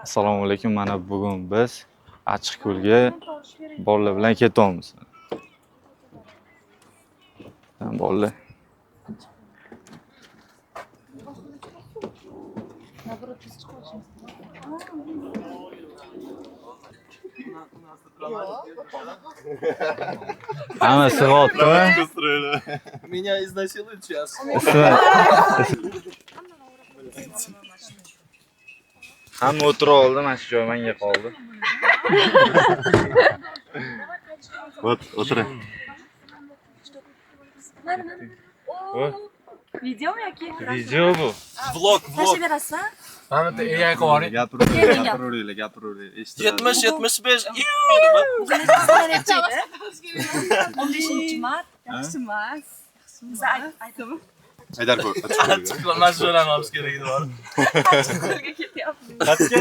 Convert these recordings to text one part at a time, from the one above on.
Assalomu alaykum. Mana bugun biz Achchiqko'lga bolalar bilan ketyapmiz. Bolalar. Hamma sig'otdimi? Меня изнасилуют сейчас. Hamma o'tira oldi, mana shu joy menga qoldi. O'tir. Videomi yoki? Video bu. Vlog. Tashlayverasan? Mana ey qo'ring. Gapiravering. 70-75. 15 mart. Yaxshi emas. Siz aytdim. Aydarko, Achchiqko'l mashhurani olish kerak edi bor. Achchiqko'lga ketyapmiz. Qatga?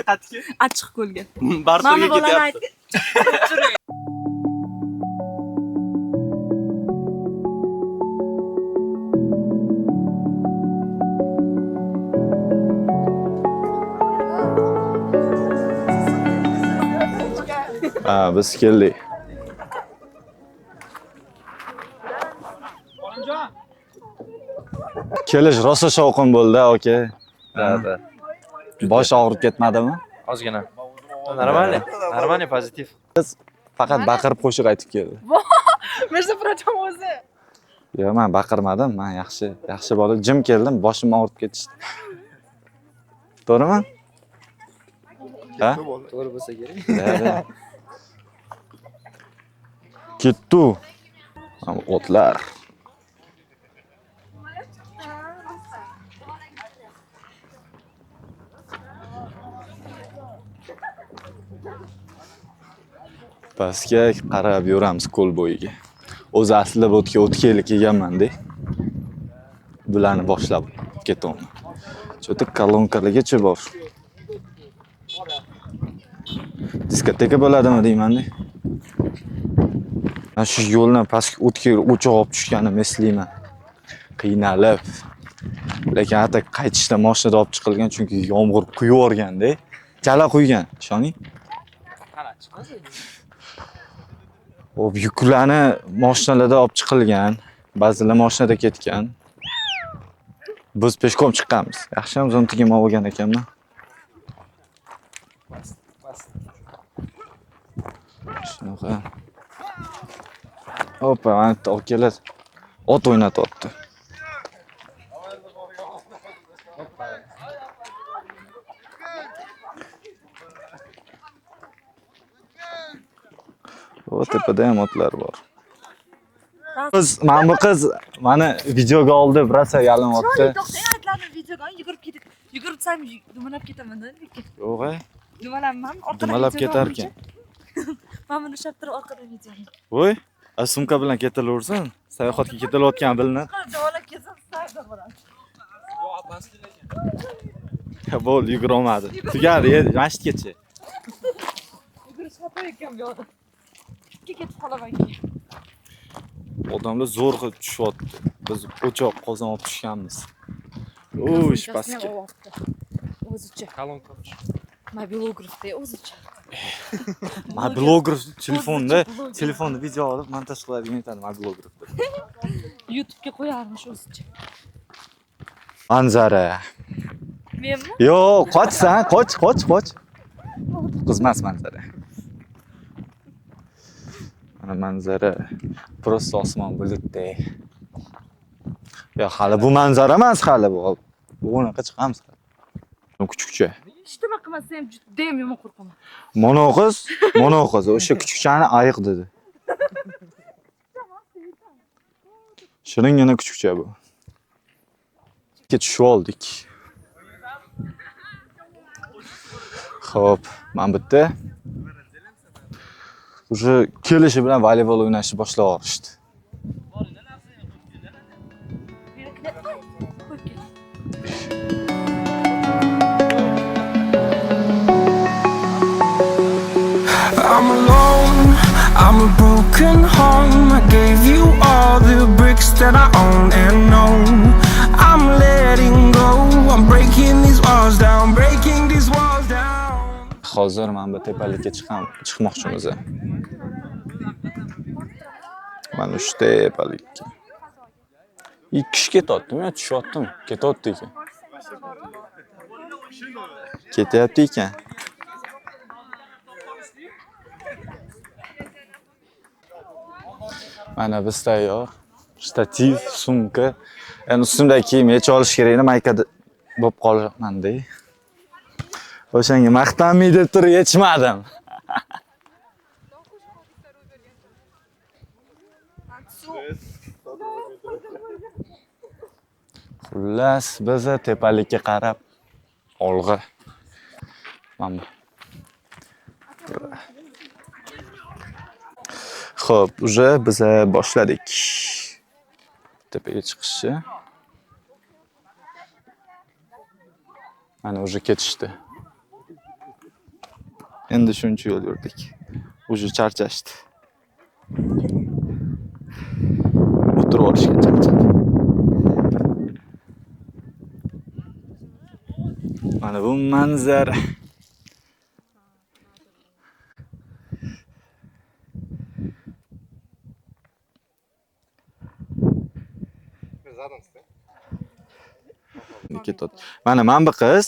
Achchiqko'lga. Barsoga Mana bolani ketyapti. aytdi. Biz keldik. Kelish rosa shovqin bo'ldi, aka. Да. Bosh og'rib ketmadimi? Ozgina. Нормально, pozitiv. Faqat baqirib qo'shiq aytib keldi. Mirza Purajon o'zi. Yo'q, men baqirmadim. Men yaxshi bola, jim keldim, boshim og'rib ketishdi. To'g'rimi? Ha? To'g'ri bo'lsa kerak. Ketdi. Otlar. Pastga qarab yuramiz ko'l bo'yiga. O'zi aslida bu o'tga o'tkeli kelganman-da. Bularni boshlab ketaman. Cho'ta kolonkalargacha bor. Diskoteka bo'ladimi deyman-da. Mana shu yo'ldan pastga o'tga o'choq olib tushganimni eslayman. Qiynalib. Lekin hatta qaytishda mashinada olib chiqilgan, chunki yomg'ir quyib yuborganda, chala quygan, ishoning. Hop, yuklarni mashinalarda olib chiqilgan, ba'zilar mashinada ketgan. Biz peshkom chiqqanmiz. Yaxshiyam zo'ntigim olgan ekanman. Shunaqa. Hoppa, mana olib keladi. Ot o'ynatyapti. O tepada ham otlar bor. Mana bu qiz meni videoga oldi, rosa yalinyapti. To'xtang, aytlarni videoga yugurib ketib. Yugursam dumalab ketaman-da lekin. Yo'q-a? Dumalanman, orqadan. Dumalab ketar ekan. Men buni ushlab turib orqadan videoni. Voy, sumka bilan ketilaversin. Sayohatga ketilayotgan bilinadi. Dumalab ketsam sayda bo'ladi. Bo'l, yugura olmadi. Tugadi, masjidgacha. Yugurish xato ekan bu yoqda. Ketib qolaman keyin. Odamlar zo'rg'a tushyapti. Biz o'choq qozon olib tushganmiz. O'sh, pastga. O'zicha. Kolonka. Mobilografda o'zicha. Mobilograf telefonni video olib montaj qiladigan aytadi mobilografda. YouTube'ga qo'yarmish o'zicha. Manzara. Menmi? Yo'q, qochsan, qoch. Qizmas manzara. Mana manzara, prosta osmon bulutda. Yo'q, hali bu manzara emas, hali bu. Bu unaqa chiqamiz. Kuchukcha. Hech nima qilmasam ham juda ham yomon qo'rqaman. Monoqiz, o'sha kuchukchani ayiq dedi. Shiringina kuchukcha bu. Tushib oldik. Xo'p, men bitta o'sha kelishi bilan voleybol o'ynashni boshlab yuborishdi. I'm alone, I'm a broken home. I gave you all the bricks that I own and know. I'm letting go, I'm breaking these walls down, breaking these walls down. hozir mana bu tepalikka chiqmoqchimiz. Mana shu tepalikka. 2 kishi ketyaptimi yo tushyaptimi? Ketyapti ekan. Ketyapti ekan. Mana biz tayyor. Shtativ, sumka. Endi ustimdagi kiyim yechib olish kerak edi, maykada bo'lib qolaman-da. O'shanga maqtanmay deb turib yechmadim. Xullas, biz tepalikka qarab olg'a. Mana. Xo'p, уже biz boshladik. Tepaga chiqishni. Mana уже ketishdi. Endi shuncha yo'l yurdik. Уже charchashdi. O'tirib olishga charchadi. Mana bu manzara. Mana bu qiz,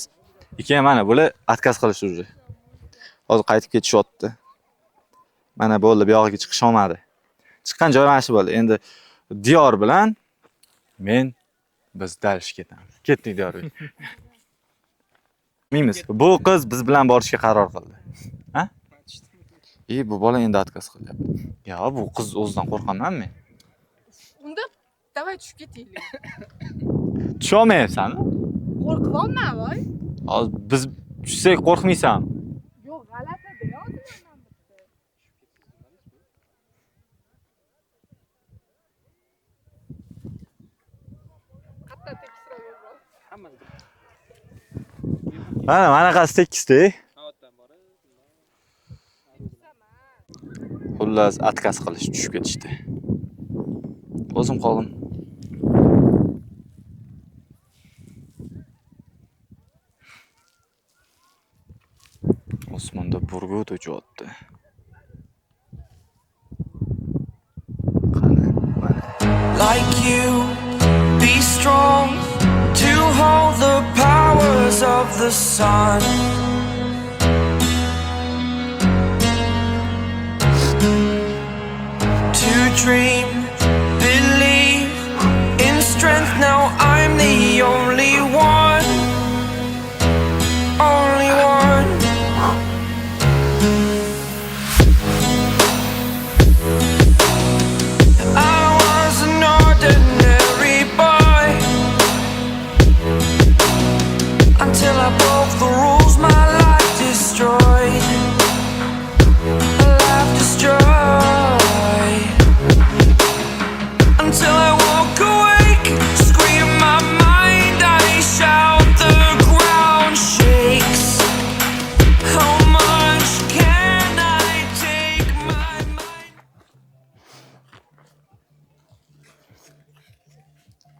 keyin mana bular отказ qilish уже. Hozir qaytib ketishyapti. Mana bo'ldi, bu yog'iga chiqish olmadi. Chiqqan joy mana shu bo'ldi. Endi Diyor bilan biz dalish ketamiz. Ketdik Diyorga. Bilmaymiz. Bu qiz biz bilan borishga qaror qildi. Ha? Bu bola endi отказ qilyapti. Yo, bu qiz o'zidan qo'rqaman men. Unda davay tushib ketaylik. Tusholmayapsanmi? Qo'rqyapman voy. Hozir biz tushsak qo'rqmaysanmi? Yo'q, g'alati deyapman bitta. Qatta tekisroq. Mana qasi tekisda. Xullas, отказ qilish, tushib ketishdi. O'zim qoldim. Osmonda burgut uchyapti. Qani, mana. Like you, be strong to hold the powers of the sun. To dream, believe in strength. Now I'm the only one, only one. I was an ordinary boy until I broke the rules. My life destroyed, life destroyed. Until I walk awake, scream my mind, I shout, the ground shakes. How much can I take? My mind.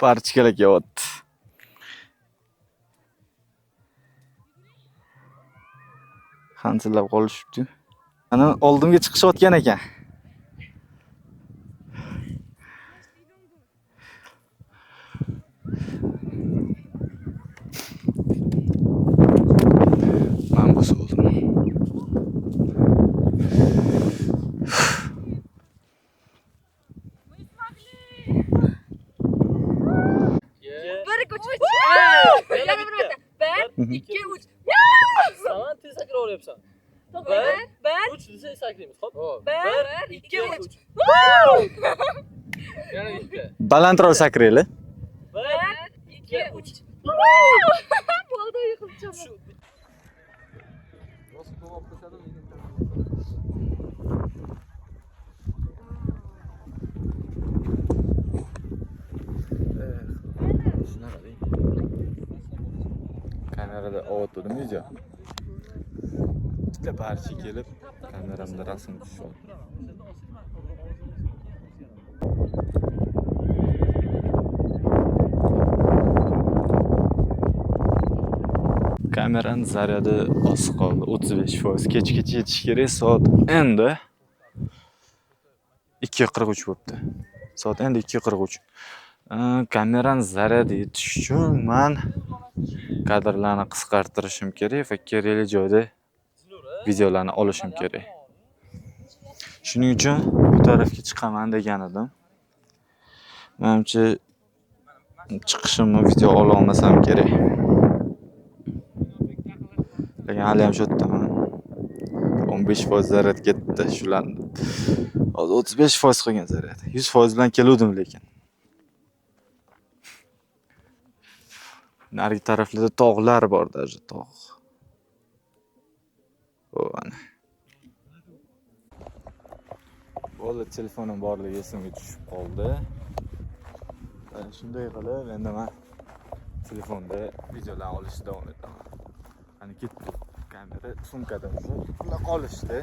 Parchkalar kelyapti. Hansillab qolishibdi. Ana oldimga chiqishayotgan ekan. Men bu oldim. Bir ko'chib. Yana bir marta. 1 2 3. Saman tez sakra olyapsan. Bir 3 desa sakraymiz. Hop. 1 2 3. Yana 2. Balandroq sakrayli. 1 2 3. Bo'ldi, yiqilib chiqaman. Kamerada ovoturdim video. Bitta parcha kelib, kameramda rasm tushyapti. Kamerani zaryadi oz qoldi, 35%. Kechgacha yetish kerak. Soat endi 2:43 bo'libdi. Soat endi 2:43. Kamerani zaryadi yetish uchun men kadrlarni qisqartirishim kerak va kerakli joyda videolarni olishim kerak. Shuning uchun bu tarafga chiqaman degan edim. Menimcha chiqishimni video ola olmasam kerak. Lekin hali ham shu yerdaman. 15% zaryad ketdi shularni. Hozir 35% qolgan zaryad. 100% bilan keluvdim lekin. Narigi taraflarda tog'lar bor, даже tog'. Ana. Bo'ldi, telefonim borligi esimga tushib qoldi. Shunday qilib, endi men telefonda videolar olishni davom etaman. Qani ketdi. Kamera sumkada uxlab qolishdi.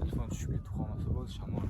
Telefon tushib ketib qolmasa bo'ldi, shamol.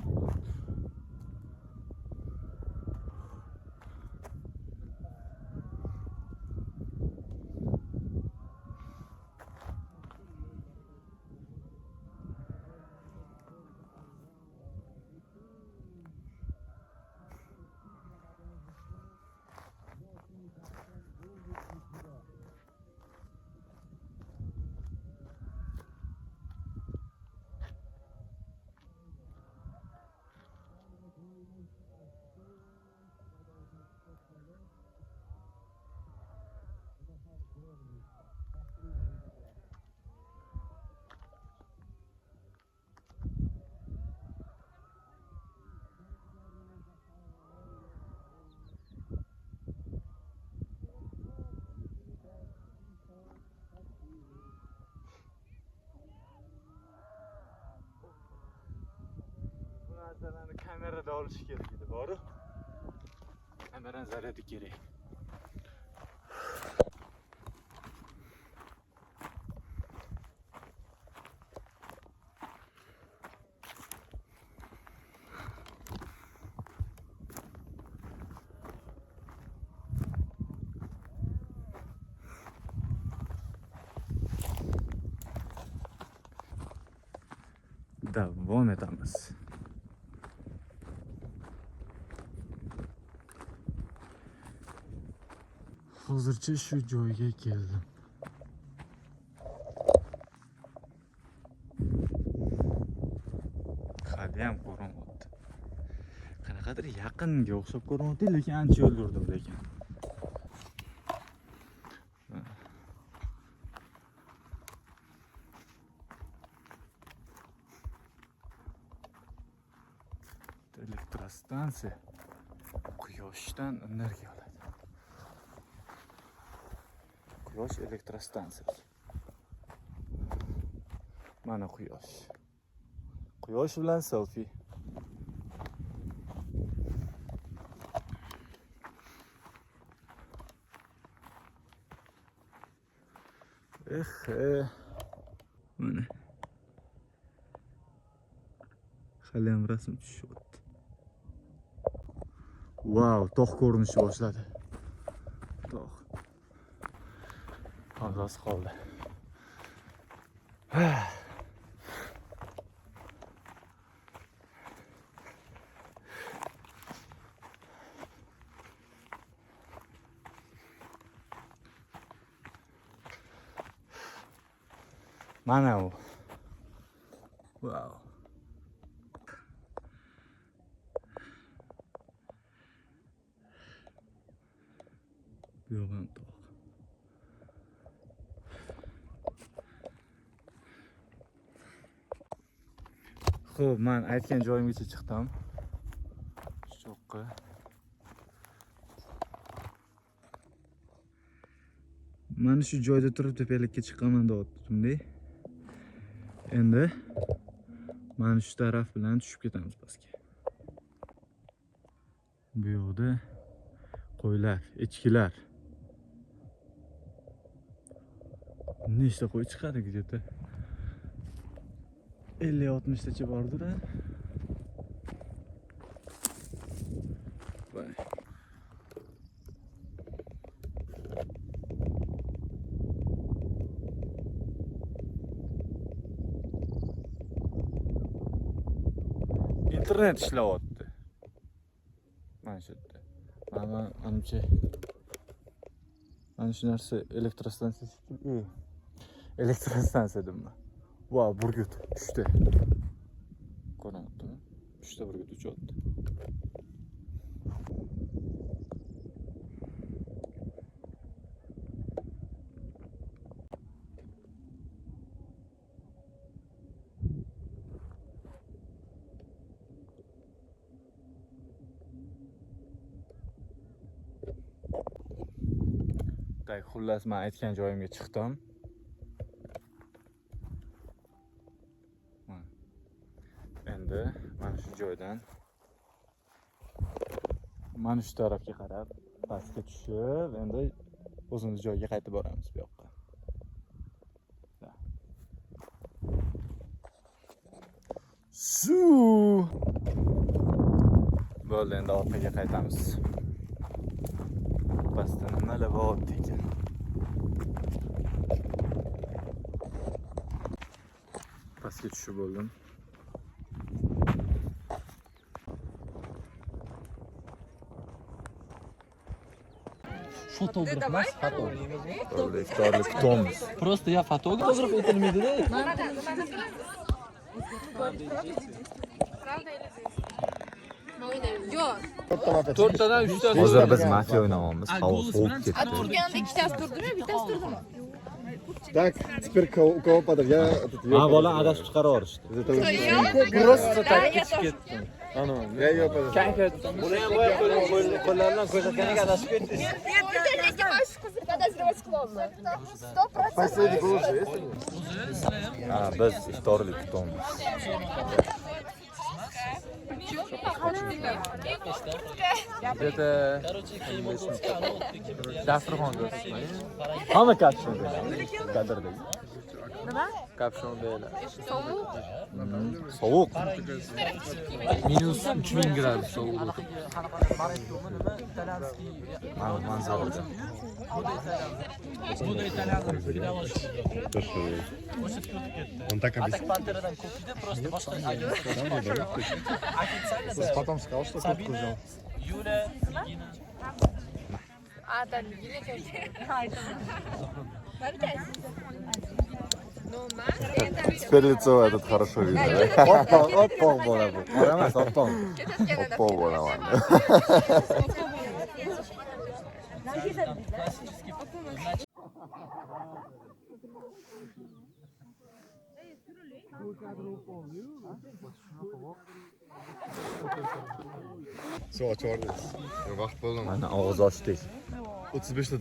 Narsalarni kamerada olish kerak edi, boru. Kamerani zaryadi kerak. Davom etamiz. Hozircha shu joyga keldim. Hali ham ko'rinyapti. Qanaqadir yaqinga o'xshab ko'rinyapti, lekin ancha yo'l yurdim lekin. Elektrostansiya quyoshdan energiya oladi. Quyosh elektrostansiyasi. Mana quyosh. Quyosh bilan selfie. Mana. Hali ham rasm tushyapti. Wow, tog' ko'rinishi boshladi. Tog'. Hozir qoldi. Mana u. Wow. Bu ham tog'. Xo'p, men aytgan joyimgacha chiqdim. Cho'qqa. Mana shu joyda turib tepalikka chiqaman deyotdim-da. Endi mana shu taraf bilan tushib ketamiz pastga. Bu yoqda qo'ylar, echkilar. Nechta qo'y chiqadi где-то 50-60 tacha bordir. Voy. Internet ishlayapti. Mana shu yerda. Manimcha mana shu narsa elektrostansiya shekilli. Elektrostansiya deyman. Va burgut 3 ta. Ko'ryaptimi? 3 ta burgut uchyapti. Tak, xullas men aytgan joyimga chiqdim. Endi mana shu joydan mana shu tarafga qarab pastga tushib, endi o'zimiz joyga qaytib boramiz bu yoqqa. Su! Bo'ldi, endi orqaga qaytamiz. Pastda nimalar bor ekan? Pastga tushib bo'ldim. Fotograf emas, fotograf. Böyle iftarlık kutumuz. Просто я fotograf etilmaydi-da. Yo'q. 4 tadan 3 tadan. Hozir biz mafiya o'ynayapmiz. Havo sovuq ketdi. Turganda ikkitasi turdimi, bittasi turdimi? Так, теперь кого подать? Я Ha, bola adashib chiqarib yuborishdi. Просто так ketib ketdi. Я ее подать. Buni ham boya qo'llar bilan ko'rsatganiga adashib ketdi. Lekin mana shu qizni подозревать qilolman. 100%. Последний был уже, есть? Ha, biz iftorlik kutumuz. Где-то dasturxonda. Hamma kapshon deydi. Qadrdagi. Nima? Kapshon deydi. Sovuq. Sovuq. Minus 3000 gradus sovuq. Manzarada. Он так объяснил. Panteradan ko'p edi, просто boshqa. Потом сказал, что куртку взял. Юля, А, там Теперь лицо этот хорошо видно. Oppoq bola bu. Qora emas, oppoq. Пол нормально. Все, черный. Vaqt bo'ldi. Mana og'iz ochdik. 35 ta.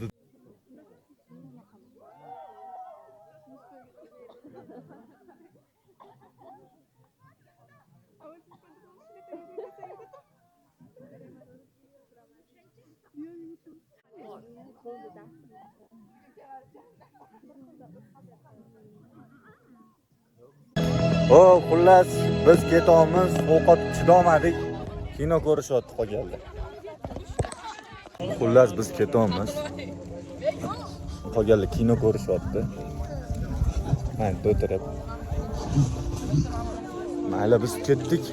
O, xullas biz ketamiz, ovqat chidolmadik. Kino ko'rishyapti qolganlar. Xullas biz ketamiz. Qolganlar kino ko'rishyapti. Mana o'tirib. Mayli biz ketdik.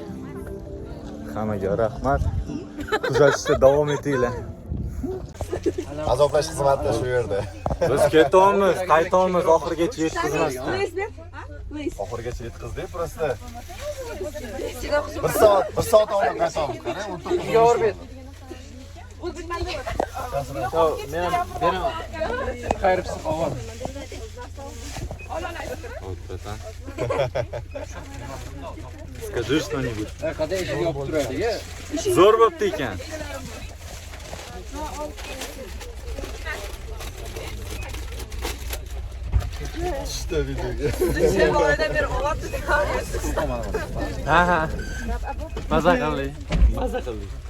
Hammaga rahmat. Kuzatishda davom etinglar. Azoblash xizmati shu yerda. Biz ketamiz, qaytamiz oxirigacha yetkazmasdan. Oxirigacha yetkazdik просто. 1 soat oldin qaytamiz. Qarang, 19. orbit. Men ham beraman. Xayr pisi qolgan. Вот это. Скажи что-нибудь. Qada eshik yopib turadi-ya. Zo'r bo'pti ekan. İşte videoga. Sen orada bir olat Ha ha. Maza qildik.